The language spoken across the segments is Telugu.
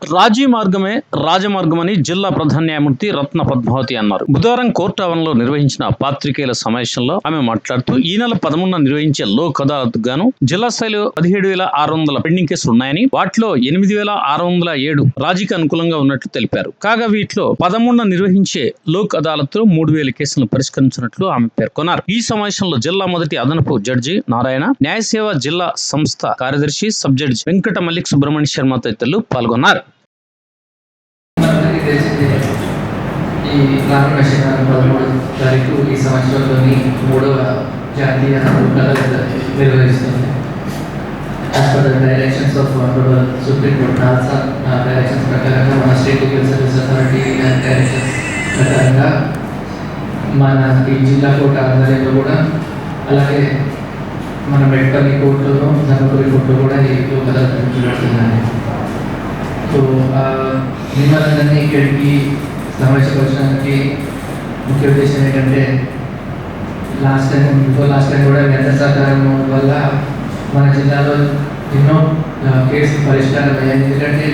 రాజీ మార్గమే రాజమార్గమని జిల్లా ప్రధాన న్యాయమూర్తి రత్న పద్మావతి అన్నారు. బుధవారం కోర్టు ఆవరణలో నిర్వహించిన పాత్రికేయుల సమావేశంలో ఆమె మాట్లాడుతూ ఈ నెల 13న నిర్వహించే లోక్ అదాలత్ గాను జిల్లా స్థాయిలో 17,600 పెండింగ్ కేసులు ఉన్నాయని, వాటిలో 8,607 రాజీకి అనుకూలంగా ఉన్నట్లు తెలిపారు. కాగా వీటిలో 13న నిర్వహించే లోక్ అదాలత్ లో 3,000 కేసులను పరిష్కరించినట్లు ఆమె పేర్కొన్నారు. ఈ సమావేశంలో జిల్లా మొదటి అదనపు జడ్జి నారాయణ, న్యాయసేవ జిల్లా సంస్థ కార్యదర్శి సబ్ జడ్జి వెంకట మల్లిక్ సుబ్రహ్మణ్య శర్మ తదితరులు పాల్గొన్నారు. ఈ ప్రారంభ 13వ తారీఖు ఈ సంవత్సరంలోని 3వ జాతీయ లోక్ అదాలత్ నిర్వహిస్తుంది. As per the directions of honourable supreme court NALSA directions ప్రకారంగా మన state legal service authority directions ప్రకారంగా మన ఈ జిల్లా కోర్టు ఆధ్వర్యంలో కూడా, అలాగే మన మెట్పల్లి కోర్టులో, ధర్మపురి కోర్టులో కూడా ఈ లోక్ అదాలత్ నిర్వహిస్తున్నాయి. సో మిమ్మల్ని ఇక్కడికి సమావేశపరచడానికి ముఖ్య ఉద్దేశం ఏంటంటే, లాస్ట్ టైం కూడా మీ అందరి సహకారం వల్ల మన జిల్లాలో ఎన్నో కేసులు పరిష్కారం అయ్యాయి. ఎందుకంటే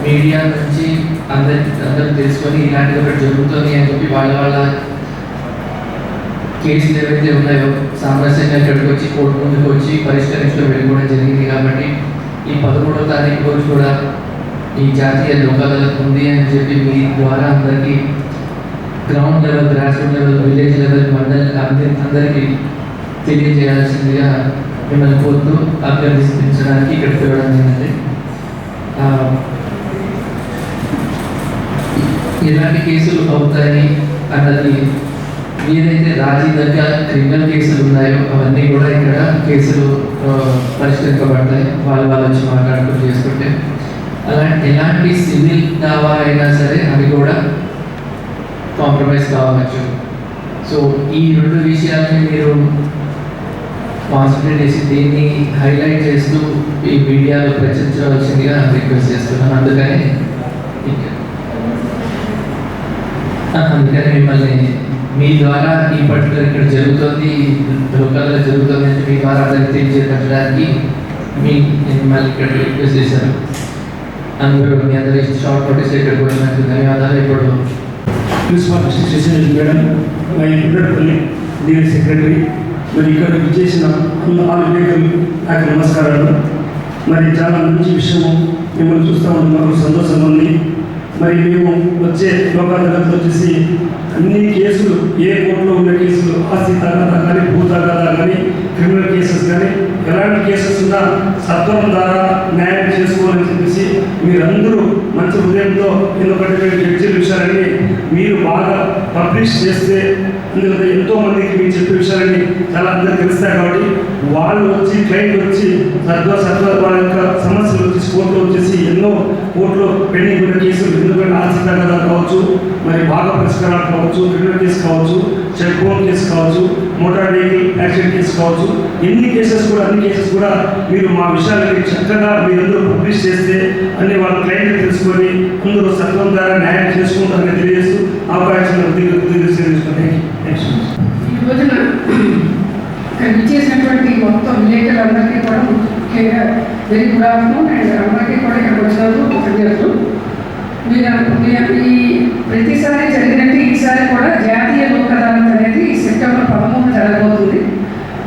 మీడియా నుంచి అందరూ తెలుసుకొని ఇలాంటిది ఒకటి జరుగుతుంది అని చెప్పి వాళ్ళ కేసులు ఏవైతే ఉన్నాయో సామరస్యంగా ఇక్కడికి వచ్చి కోర్టు ముందుకు వచ్చి పరిష్కరించడం వెళ్ళిపోవడం జరిగింది. కాబట్టి ఈ 13వ తారీఖు రోజు కూడా ఈ జాతీయ లోక్ అదాలత్ ఉంది అని చెప్పి మీ ద్వారా అందరికీ ground level, grass root level, village level, mandal అందరికీ తెలియజేయాల్సిందిగా మిమ్మల్ని కోరుతూ అభ్యర్థించడానికి ఇక్కడికి వెళ్ళడం జరిగింది. ఎలాంటి కేసులు అవుతాయి అన్నది, ఏదైతే రాజీ దగ్గర క్రిమినల్ కేసులు ఉన్నాయో అవన్నీ కూడా ఇక్కడ కేసులు పరిష్కరించబడతాయి. వాళ్ళు వచ్చి మాట్లాడుకుంటూ చేసుకుంటే, అలాంటి ఎలాంటి సివిల్ దావా అయినా సరే అవి కూడా కాంప్రమైజ్ కావచ్చు. సో ఈ రెండు విషయాలని మీరు కాన్సన్ట్రేట్ చేసి దీన్ని హైలైట్ చేస్తూ ఈ మీడియాలో ప్రచురించవలసిందిగా రిక్వెస్ట్ చేస్తున్నాను. అందుకని మిమ్మల్ని మీ ద్వారా ఈ పర్టికులర్ ఇక్కడ జరుగుతుంది, లోకల్లో జరుగుతుంది అంటే మీ ద్వారా అందరికి తెలియజేయడానికి మిమ్మల్ని ఇక్కడ రిక్వెస్ట్ చేశారు. అందరూ మీ అందరి షార్ట్ నోటీస్ ఇక్కడికి వచ్చినందుకు ధన్యవాదాలు. ఇప్పుడు ప్రిన్సిపల్ అసిస్టెంట్ మేడం, మా ఇంటర్పల్లి డీఎల్ సెక్రటరీ, మరి ఇక్కడ విచ్చేసిన నాకు నమస్కారాలు. మరి చాలా మంచి విషయము మిమ్మల్ని చూస్తూ ఉంటే మాకు సంతోషంగా ఉంది. మరి మేము వచ్చే లోక్ అదాలత్ వచ్చేసి అన్ని కేసులు, ఏ కోర్టులో ఉన్న కేసులు, ఆస్తి తగాదా కానీ, భూ తగాదా కానీ, క్రిమినల్ కేసెస్ కానీ, ఎలాంటి కేసెస్ ఉన్నా సత్వరం ద్వారా న్యాయం చేసుకోవాలని చెప్పేసి మీరందరూ మంచి హృదయంతో, ఎందుకంటే జడ్జీల విషయాలన్నీ మీరు బాగా పబ్లిష్ చేస్తే, ఎందుకంటే ఎంతోమందికి మీరు చెప్పే విషయాలన్నీ చాలా అందరికీ తెలుస్తాయి. కాబట్టి వాళ్ళు వచ్చి, క్లయింట్ వచ్చి సత్వ వాళ్ళ యొక్క సమస్యలు వచ్చేసి కోర్టులో వచ్చేసి ఎన్నో కోర్టులో పెండింగ్ ఉన్న కేసులు, ఎందుకంటే ఆస్తి తగాదా కావచ్చు, మరి బాగా పరిష్కారాలు కావచ్చు, క్రిమినల్ కేసు కావచ్చు, చెక్ బౌండ్ కేసు కావచ్చు, మోటార్ వెహికల్ యాక్సిడెంట్ కేసు కావచ్చు, అన్ని కేసెస్ కూడా మీరు మా విషయాలని చక్కగా మీరందరూ పబ్లిష్ చేస్తే అన్ని వాళ్ళ క్లయింట్లు తెలుసుకొని అందరూ సత్వం ద్వారా న్యాయం చేసుకుంటారని తెలియజేస్తూ అవకాశం తెలుసుకుంటాయి. ఈ రోజున ఇక్కడ ఇచ్చేసినటువంటి మొత్తం విలేకరులందరికీ కూడా ముఖ్యంగా వెరీ గుడ్ ఆఫ్టర్నూన్. అండ్ అందరికీ కూడా ఇక్కడికి వచ్చినందుకు కృతజ్ఞతలు. మీరు ఈ ప్రతిసారి జరిగినట్టు ఈసారి కూడా జాతీయ లోక్ అదాలత్ అనేది సెప్టెంబర్ 13న జరగబోతుంది.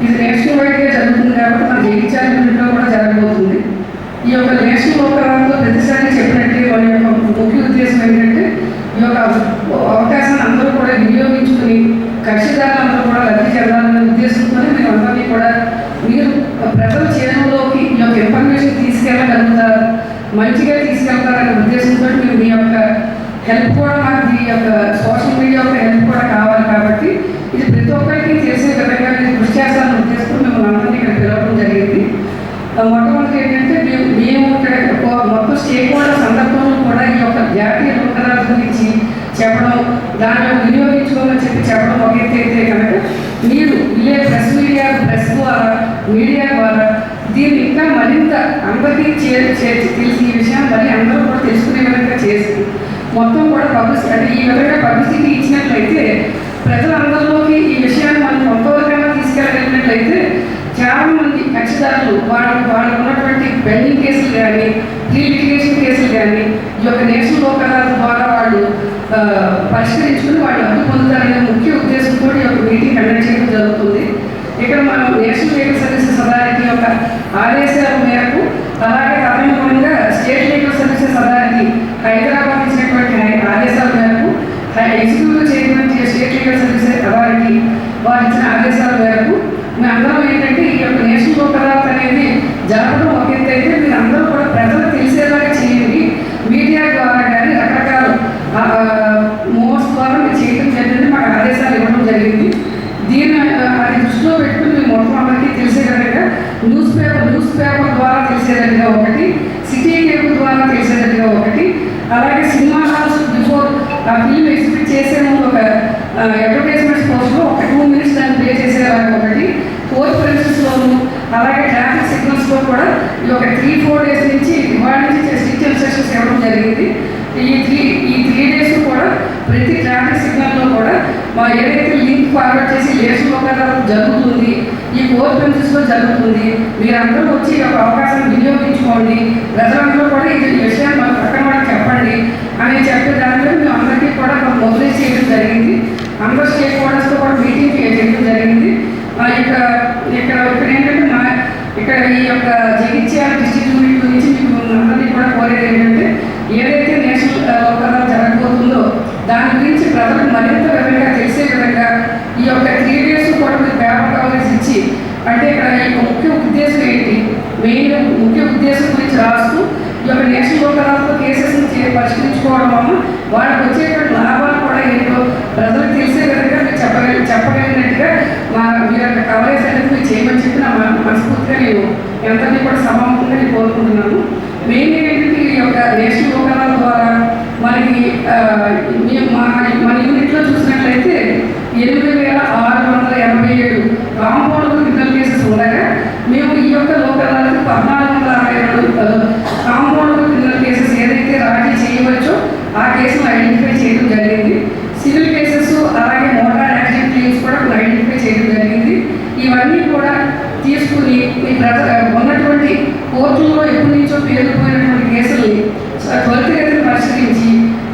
ఇది నేషనల్ వైడ్గా జరుగుతుంది కాబట్టి మన జగిత్యాలలో కూడా జరగబోతుంది. ఈ యొక్క నేషనల్ లోక్ అదాలత్లో ప్రతిసారి చెప్పినట్టే వాళ్ళ యొక్క ముఖ్య ఉద్దేశం ఏంటంటే, ఈ యొక్క అవకాశాన్ని అందరూ కూడా వినియోగించుకుని కక్షిదారులందరూ కూడా లబ్ధి చెందాలనే ఉద్దేశంతో మీరు అందరినీ కూడా మీరు ప్రజల చేరువలోకి ఈ యొక్క ఇన్ఫర్మేషన్ తీసుకెళ్ళగలుగుతారు, మంచిగా తీసుకెళ్తారనే ఉద్దేశంతో మీరు మీ యొక్క హెల్ప్ కూడా, మాకు ఈ యొక్క సోషల్ మీడియా యొక్క హెల్ప్ కూడా కావాలి. కాబట్టి ఇది ప్రతి ఒక్కరికి చేసే విధంగా మీరు కృషి చేస్తారని ఉద్దేశంతో మిమ్మల్ని అందరినీ ఇక్కడ పిలవడం జరిగింది. మొట్టమొదటి ఏంటంటే మేము ఇక్కడ మొత్తం స్టేక్ హోల్డర్ సందర్భంలో కూడా ఈ యొక్క జాతీయ లోక్ అదాలత్ గురించి చెప్పడం, దాన్ని వినియోగించుకోమని చెప్పడం ఒక ఎత్తు అయితే కనుక, మీరు ప్రెస్ మీడియా ద్వారా దీన్ని ఇంకా మరింత అందరికీ తెలిసి ఈ విషయాన్ని మళ్ళీ అందరూ కూడా తెలుసుకునే విధంగా చేసి మొత్తం కూడా పబ్లిసిటీ, అంటే ఈ విధంగా పబ్లిసిటీ ఇచ్చినట్లయితే ప్రజలందరిలోకి ఈ విషయాన్ని మనం కొంతవరకైనా తీసుకెళ్ళగలిగినట్లయితే చాలామంది కక్షిదారులు వాళ్ళు ఉన్నటువంటి పెండింగ్ కేసులు కానీ ప్రీ లిటిగేషన్ కేసులు కానీ ఈ యొక్క నేషనల్ లోక్ అదాలత్ ద్వారా వాళ్ళు పరిష్కరించుకుని వాళ్ళు అడ్డు పొందుతారనే ముఖ్య ఉద్దేశంతో ఈ యొక్క మీటింగ్ కండక్ట్ చేయడం జరుగుతుంది. ఇక్కడ మనం నేషనల్ లీగల్ సర్వీసెస్ అథారిటీ యొక్క ఆదేశాల మేరకు అలాగే తదనుగుణంగా state legal services authority Hyderabad ఇచ్చినటువంటి ఆదేశాల మేరకు executive chairman state legal services authority వారు ఇచ్చిన ఆదేశాల మేరకు మేమందరం ఏంటంటే ఈ యొక్క నేషనల్ లోక్ అదాలత్ అనేది జరగడం ఒక ఎత్తు అయితే మీరు అందరూ కూడా ప్రజలకు తెలిసేలాగా చేయండి. మీడియా ద్వారా కానీ రకరకాల మోడ్స్ ద్వారా మీరు చేయడం జరిగింది, మాకు ఆదేశాలు ఇవ్వడం జరిగింది. దీన్ని అది దృష్టిలో పెట్టుకుని మేము మొత్తం అందరికీ తెలిసేటట్టుగా న్యూస్ పేపర్ ద్వారా తెలిసేటట్టుగా ఒకటి, సిటీ కేబుల్ ద్వారా తెలిసేటట్టుగా ఒకటి, అలాగే సినిమా హాల్స్ బిఫోర్ ఆ ఫిల్మ్ ఎగ్జిబిట్ చేసే ముందు ఒక అడ్వర్టైజ్మెంట్స్ పోస్ట్లో ఒక 2 minutes దాన్ని ప్లే చేసేలాగా ఒకటి, కోర్ట్ ప్రెమిసెస్లోను అలాగే ట్రాఫిక్ సిగ్నల్స్లో కూడా ఈ ఒక 3-4 days నుంచి ఇవాళ నుంచి స్ట్రిక్ట్ ఇన్స్ట్రక్షన్స్ ఇవ్వడం జరిగింది. ఈ 3 days కూడా ప్రతి ట్రాఫిక్ సిగ్నల్లో కూడా మా ఏదైతే లింక్ ఫార్వర్డ్ చేసి నేషనల్ లోక్ అదాలత్ జరుగుతుంది, ఈ కోర్ట్ ప్రెమిసెస్లో జరుగుతుంది, మీరందరూ వచ్చి ఒక అవకాశం వినియోగించుకోండి, ప్రజలందరూ కూడా ఈ విషయాన్ని మన పక్కన వాళ్ళకి చెప్పండి అని చెప్పే దాంట్లో మేము అందరికీ కూడా మొబిలైజ్ చేయడం జరిగింది. అందరూ స్టేక్ హోల్డర్స్తో కూడా మీటింగ్ చేయడం జరిగింది. ఇక్కడ ఏంటంటే ఇక్కడ ఈ యొక్క జగిత్యాల డిస్ట్రిక్ట్ యూనిట్ గురించి మీకు అందరినీ కూడా కోరేది ఏంటంటే ఏదైతే నేషనల్ లోక్ అదాలత్ జరగబోతుందో దాని గురించి ప్రజలకు మరింత వివరంగా తెలిసే విధంగా ఈ యొక్క 3 days కూడా మీరు పేపర్ కవరేజ్ ఇచ్చి అంటే ఇక్కడ యొక్క ముఖ్య ఉద్దేశం ఏంటి, మెయిన్ ముఖ్య ఉద్దేశం గురించి రాస్తూ ఈ యొక్క నేషనల్ లోక్ అదాలత్ కేసెస్ని పరిష్కరించుకోవడం వల్ల వాళ్ళకి వచ్చేటువంటి లాభాలు కూడా ఏంటో ప్రజలకు తెలిసే విధంగా మీరు చెప్పగలిగినట్టుగా మీ యొక్క కవరేజ్ అనేది మీరు చేయమని చెప్పి నా మనస్ఫూర్తిగా నేను ఎంతని కూడా సమానంగా నేను కోరుకుంటున్నాను. మెయిన్ ఏంటంటే ఈ యొక్క నేషనల్ లోక్ అదాలత్ ద్వారా మనకి మన యూనిట్లో చూసినట్లయితే 8,687 కాంపౌండ్ క్రిమినల్ కేసెస్ ఉండగా మేము ఈ యొక్క Lok Adalat 1,462 compound criminal cases ఏదైతే రాజీ చేయవచ్చో ఆ కేసులు ఐడెంటిఫై చేయడం జరిగింది. సివిల్ కేసెస్ అలాగే మోటార్ యాక్సిడెంట్ క్లెయిమ్స్ కూడా ఐడెంటిఫై చేయడం జరిగింది. ఇవన్నీ కూడా తీసుకుని ఈ ఉన్నటువంటి కోర్టుల్లో ఎప్పటి నుంచో పేరుకుపోయినటువంటి కేసుల్ని త్వరితగతిని పరిష్కరించి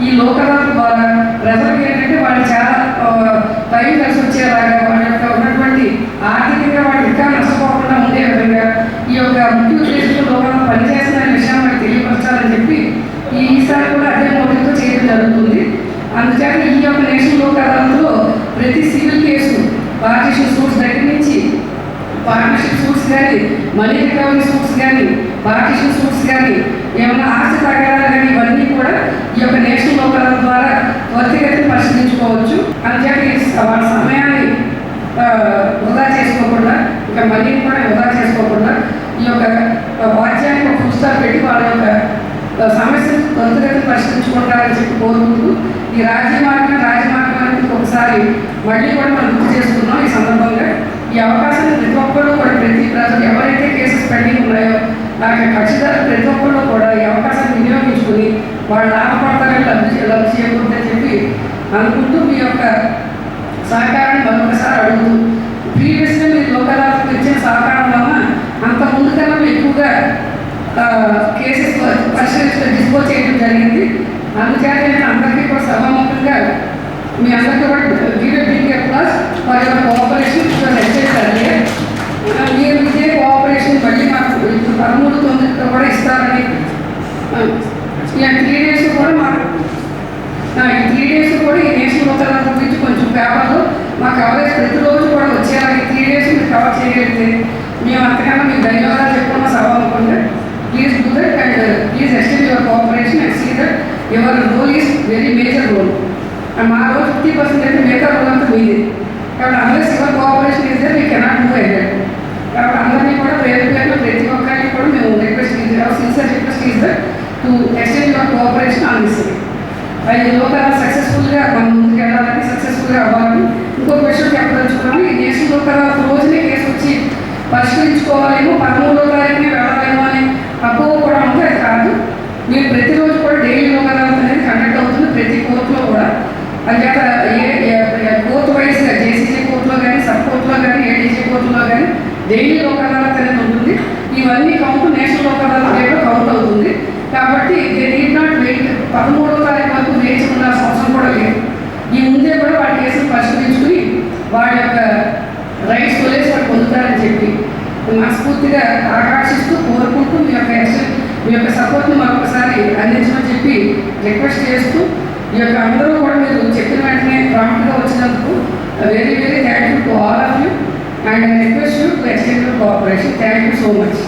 ఈ లోక్ అదాలత్ ద్వారా ప్రజలకు ఏంటంటే వాళ్ళు చాలా టైం కలిసి వచ్చేలాగా వాళ్ళ యొక్క ఉన్నటువంటి ఆర్థికంగా వాళ్ళు ఇంకా నష్టపోకుండా ఉండే విధంగా ఈ యొక్క ముఖ్య ఉద్దేశంతో లోక్ అదాలత్ పనిచేస్తున్న విషయాన్ని మనకు తెలియపరచాలని చెప్పి ఈసారి కూడా అదే మోటివ్తో చేయడం జరుగుతుంది. అందుచేత ఈ యొక్క నేషనల్ లోక్ అదాలత్లో ప్రతి సివిల్ కేసు పార్టీషన్ సూట్స్ దగ్గర నుంచి పార్ట్నర్షిప్ సూట్స్ కానీ మనీ రికవరీ సూట్స్ కానీ పార్టీషన్ సూట్స్ కానీ ఏమైనా ఆస్తి తగాదాలు కానీ ఇవన్నీ కూడా ఈ యొక్క నేషనల్ లోక్ అదాలత్ ద్వారా త్వరితగతిని పరిశీలించుకోవచ్చు. అందుచేత వాళ్ళ సమయాన్ని వృధా చేసుకోకుండా ఇంకా మనీని కూడా వృధా చేసుకోకుండా ఈ యొక్క వాద్యానికి ఒక పుస్తకాలు పెట్టి వాళ్ళ యొక్క సమస్యను త్వరితగతిని పరిష్కరించుకుంటారని చెప్పి కోరుకుంటూ ఈ రాజమార్గానికి ఒకసారి మళ్ళీ కూడా మనం గుర్తు చేసుకున్నాం. ఈ సందర్భంగా ఈ అవకాశాన్ని ప్రతి ఒక్కరు కూడా ప్రతి ప్రజలు ఎవరైతే కేసెస్ పెండింగ్ ఉన్నాయో నాకు ఖచ్చితంగా ప్రతి ఒక్కరు కూడా ఈ అవకాశాన్ని వినియోగించుకుని వాళ్ళు లాభపడతారని లబ్ధి చేయకూడదని చెప్పి అనుకుంటూ మీ యొక్క సహకారాన్ని మరొకసారి అడుగుతూ ప్రీవియస్గా మీరు లోక్ అదాలత్కు ఇచ్చిన సహకారం వల్ల అంత ముందుకన్నా ఎక్కువగా కేసెస్ పరిష్కరించడం డిస్పోజ్ చేయడం జరిగింది. అందుచేత నేను అందరికీ కూడా సభాముఖంగా మీ అందరికీ కూడా give plus for your cooperation మీరు ఇదే కోఆపరేషన్ మళ్ళీ మాకు 13/9 కూడా ఇస్తారని ఈ 3 days కూడా మాకు ఈ 3 days కూడా ఈ నేషనల్ లోక్ అదాలత్ గురించి కొంచెం పేపర్లో మా కవరేజ్ ప్రతిరోజు కూడా వచ్చేలా ఈ 3 days మీరు కవర్ చేయగలిగితే మేము అంతకన్నా మీకు ధన్యవాదాలు చెప్పుకున్న సభాముఖంగా. Please do that and please extend your cooperation and see that your role is very major role. And my role 50% అయితే మిగతా రోల్ అంతా మీదే. కాబట్టి unless your cooperation is there, we cannot move ahead. కాబట్టి అందరినీ కూడా పేరున ప్రతి ఒక్కరికి కూడా మేము request sincere request is that to extend your cooperation on this. అది లోక్ అదాలత్ సక్సెస్ఫుల్గా మనం ముందుకు వెళ్ళాలని సక్సెస్ఫుల్గా అవ్వాలని ఇంకొక విషయం చెప్పదలుచుకున్నాము. ఈ నేషనల్ లోక్ అదాలత్ రోజునే కేసు వచ్చి పరిష్కరించుకోవాలేమో 13వ తారీఖునే వెళ్ళాలేమో అని అపోహ కూడా ఉంది. అది కాదు, మీరు ప్రతిరోజు కూడా డైలీ లోక్ అదాలత్ అనేది కండక్ట్ అవుతుంది ప్రతి కోర్టులో కూడా. అందుచేత కోర్టు వైజ్గా జేసీజీ కోర్టులో కానీ సబ్ కోర్టులో కానీ ఏడీజీ కోర్టులో కానీ డైలీ లోక్ అదాలత్ అనేది ఉంటుంది. ఈ ఇవన్నీ కౌంట్ నేషనల్ లోక్ అదాలత్ డేట్లో కౌంట్ అవుతుంది. కాబట్టి దే నీడ్ నాట్ వెయిట్. 13వ తారీఖు వరకు వేచి ఉండాల్సిన అవసరం కూడా లేదు. ఈ ముందే కూడా వాడి కేసులు పరిష్కరించుకుని వాడి యొక్క రైట్స్ కొలేసి వాడు పొందుతారని చెప్పి మనస్ఫూర్తిగా ఆకాంక్షిస్తూ కోరుకుంటూ మీ యొక్క సపోర్ట్ని మరొకసారి అందించమని చెప్పి రిక్వెస్ట్ చేస్తూ ఈ యొక్క అందరూ కూడా మీరు చెప్పిన వెంటనే ప్రాంప్ట్గా వచ్చినందుకు very very thank you to all of you and I request you to extend your cooperation. Thank you so much.